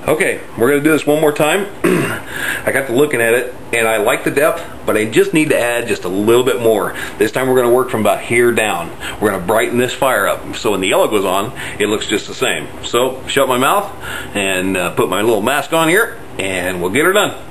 Okay, we're going to do this one more time. I got to looking at it, and I like the depth, but I just need to add just a little bit more. This time we're going to work from about here down. We're going to brighten this fire up, so when the yellow goes on, it looks just the same. So, shut my mouth, and put my little mask on here, and we'll get her done.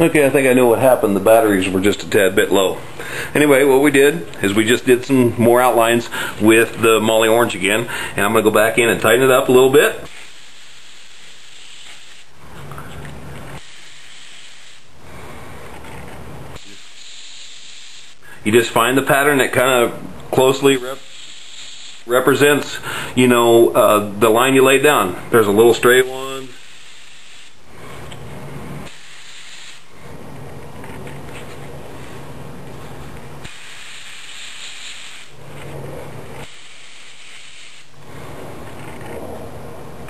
Okay, I think I know what happened. The batteries were just a tad bit low. Anyway, what we did is we just did some more outlines with the Molly Orange again, and I'm going to go back in and tighten it up a little bit. You just find the pattern that kind of closely represents, you know, the line you laid down. There's a little straight one.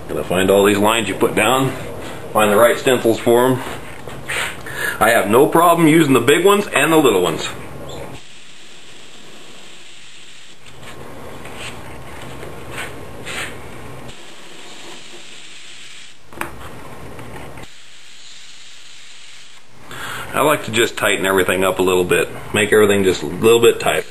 Gonna find all these lines you put down, find the right stencils for them. I have no problem using the big ones and the little ones. I like to just tighten everything up a little bit, make everything just a little bit tight.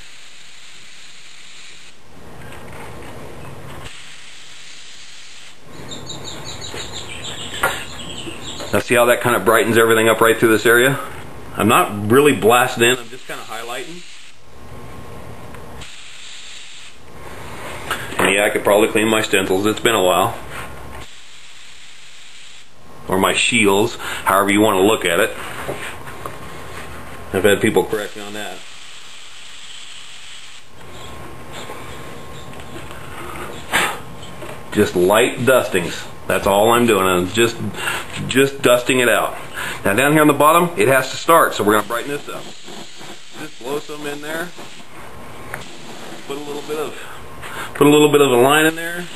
Now see how that kind of brightens everything up right through this area? I'm not really blasting in, I'm just kind of highlighting. And yeah, I could probably clean my stencils, it's been a while. Or my shields, however you want to look at it. I've had people correct me on that. Just light dustings. That's all I'm doing. I'm just dusting it out. Now down here on the bottom, it has to start, so we're going to brighten this up. Just blow some in there. Put a little bit of a line in there.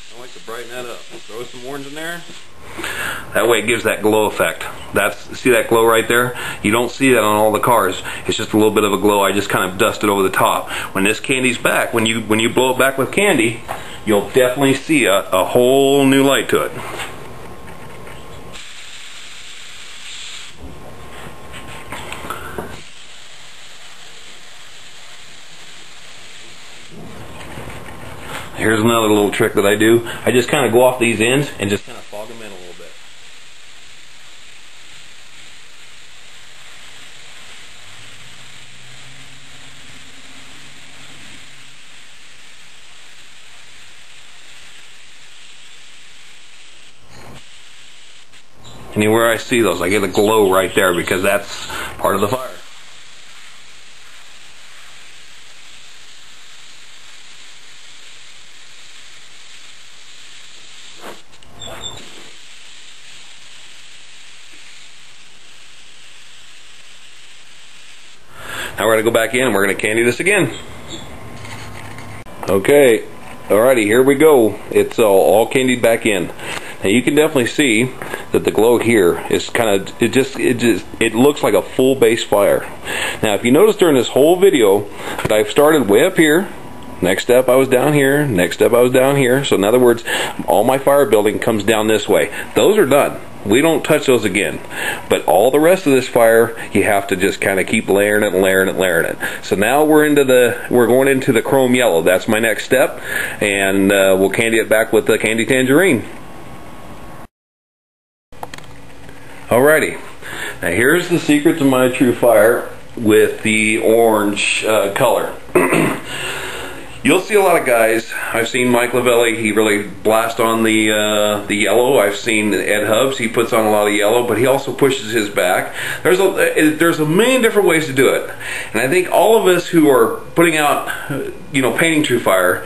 I like to brighten that up. Throw some orange in there. That way it gives that glow effect. See that glow right there? You don't see that on all the cars. It's just a little bit of a glow. I just kind of dust it over the top. When this candy's back, when you blow it back with candy, you'll definitely see a whole new light to it. Here's another little trick that I do. I just kind of go off these ends and just kind of fog them in a little bit. Anywhere I see those, I get a glow right there because that's part of the fire. Now we're going to go back in and we're going to candy this again. Okay, alrighty, here we go. It's all candied back in. Now you can definitely see that the glow here is kind of, it looks like a full base fire. Now if you notice during this whole video that I've started way up here, next step I was down here, next step I was down here. So in other words, all my fire building comes down this way. Those are done. We don't touch those again. But all the rest of this fire, you have to just kind of keep layering it and layering it and layering it. So now we're going into the chrome yellow. That's my next step, and we'll candy it back with the candy tangerine. Alrighty. Now here's the secret to my true fire with the orange color. You'll see a lot of guys. I've seen Mike Lavelli, he really blasts on the yellow. I've seen Ed Hubbs, he puts on a lot of yellow, but he also pushes his back. There's a million different ways to do it. And I think all of us who are putting out, painting TrueFire,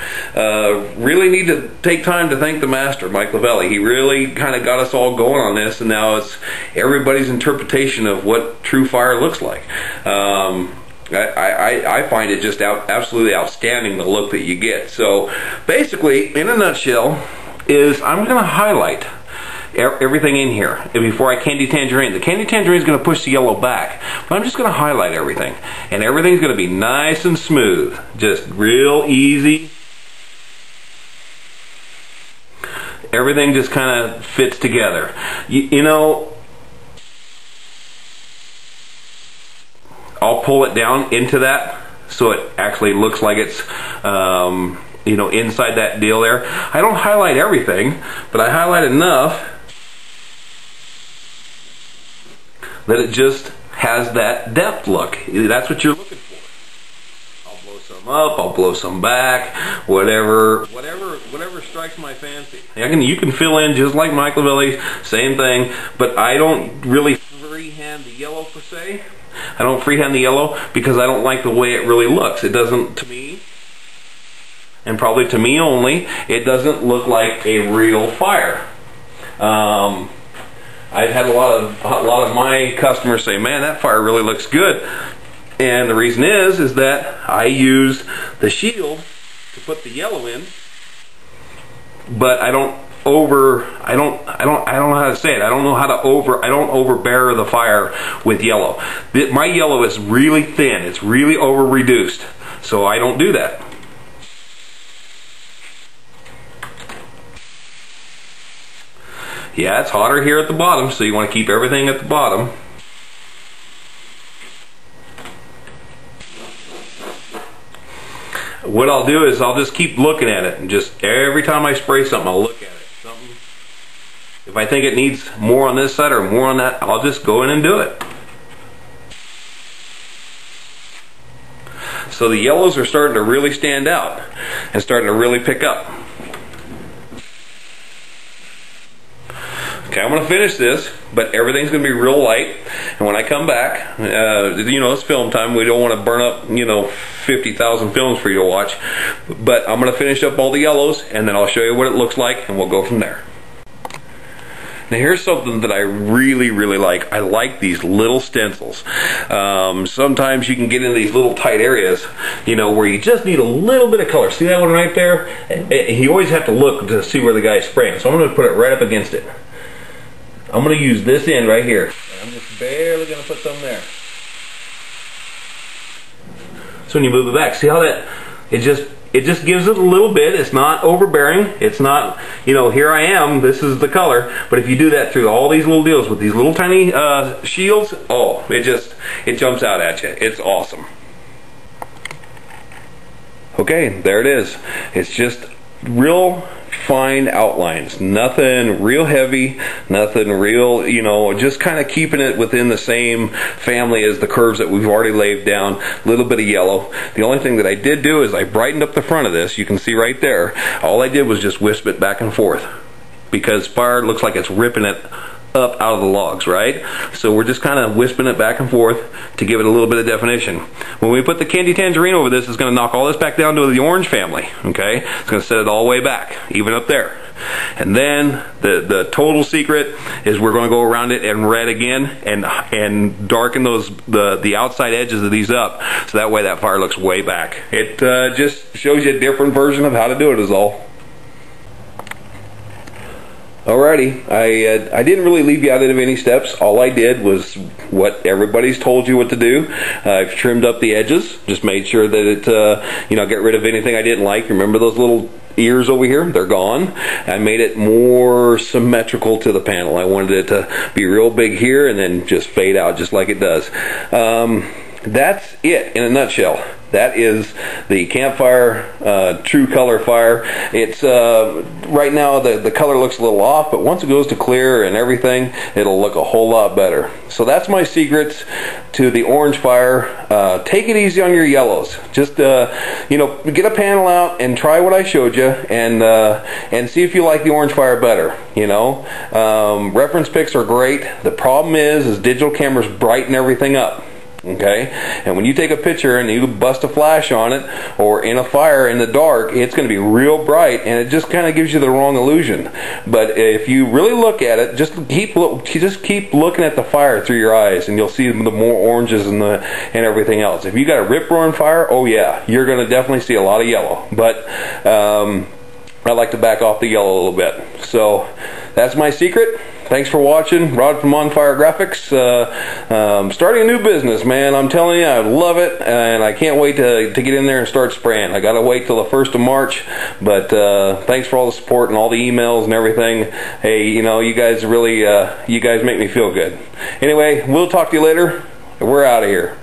really need to take time to thank the master, Mike Lavelli. He really kind of got us all going on this, and now it's everybody's interpretation of what TrueFire looks like. I find it just absolutely outstanding, the look that you get. So basically, in a nutshell, is I'm going to highlight everything in here before I candy tangerine. The candy tangerine is going to push the yellow back, but I'm just going to highlight everything, and everything's going to be nice and smooth, just real easy. Everything just kind of fits together. You know, I'll pull it down into that so it actually looks like it's inside that deal there. I don't highlight everything, but I highlight enough that it just has that depth look. That's what you're looking for. I'll blow some up, I'll blow some back, whatever strikes my fancy. You can fill in just like Mike Lavelli, same thing, but I don't really freehand the yellow per se. I don't freehand the yellow because I don't like the way it really looks. It doesn't, to me, and probably to me only, it doesn't look like a real fire. I've had a lot of my customers say, man, that fire really looks good. And the reason is that I use the shield to put the yellow in, but I don't know how to say it. I don't overbear the fire with yellow. My yellow is really thin. It's really over reduced. So I don't do that. Yeah, it's hotter here at the bottom, so you want to keep everything at the bottom. What I'll do is I'll just keep looking at it, and just every time I spray something, I'll look at it. If I think it needs more on this side or more on that, I'll just go in and do it. So the yellows are starting to really stand out and starting to really pick up. Okay, I'm going to finish this, but everything's going to be real light. And when I come back, it's film time. We don't want to burn up, 50,000 films for you to watch. But I'm going to finish up all the yellows, and then I'll show you what it looks like, and we'll go from there. Now here's something that I really, really like. I like these little stencils. Sometimes you can get into these little tight areas, where you just need a little bit of color. See that one right there? You always have to look to see where the guy's spraying. So I'm going to put it right up against it. I'm going to use this end right here. I'm just barely going to put some there. So when you move it back, see how that, it just gives it a little bit. It's not overbearing. It's not, here I am, this is the color. But if you do that through all these little deals with these little tiny shields, oh, it jumps out at you. It's awesome. Okay, there it is. It's just real fine outlines, nothing real heavy, nothing real, just kind of keeping it within the same family as the curves that we've already laid down. A little bit of yellow. The only thing that I did do is I brightened up the front of this. You can see right there, all I did was just wisp it back and forth, because fire looks like it's ripping it up out of the logs, right? So we're just kind of wisping it back and forth to give it a little bit of definition. When we put the candy tangerine over this, it's going to knock all this back down to the orange family, okay? It's going to set it all the way back, even up there. And then the total secret is we're going to go around it in red again and darken the outside edges of these up, so that way that fire looks way back. It just shows you a different version of how to do it is all. Alrighty, I didn't really leave you out of any steps. All I did was what everybody's told you what to do. I've trimmed up the edges, just made sure that it, get rid of anything I didn't like. Remember those little ears over here? They're gone. I made it more symmetrical to the panel. I wanted it to be real big here and then just fade out just like it does. That's it in a nutshell. That is the Campfire True Color Fire. It's right now the color looks a little off, but once it goes to clear and everything, it'll look a whole lot better. So that's my secrets to the orange fire. Take it easy on your yellows. Just you know, get a panel out and try what I showed you, and see if you like the orange fire better. You know, reference pics are great. The problem is digital cameras brighten everything up. Okay, and when you take a picture and you bust a flash on it or in a fire in the dark, it's going to be real bright, and it just kind of gives you the wrong illusion. But if you really look at it, just keep looking at the fire through your eyes, and you'll see the more oranges and everything else. If you got a rip-roaring fire, oh yeah, you're going to definitely see a lot of yellow. But I like to back off the yellow a little bit. So that's my secret. Thanks for watching. Rod from On Fire Graphics. Starting a new business, man. I'm telling you, I love it, and I can't wait to get in there and start spraying. I gotta wait till the 1st of March, but thanks for all the support and all the emails and everything. Hey, you know, you guys really, you guys make me feel good. Anyway, we'll talk to you later. We're out of here.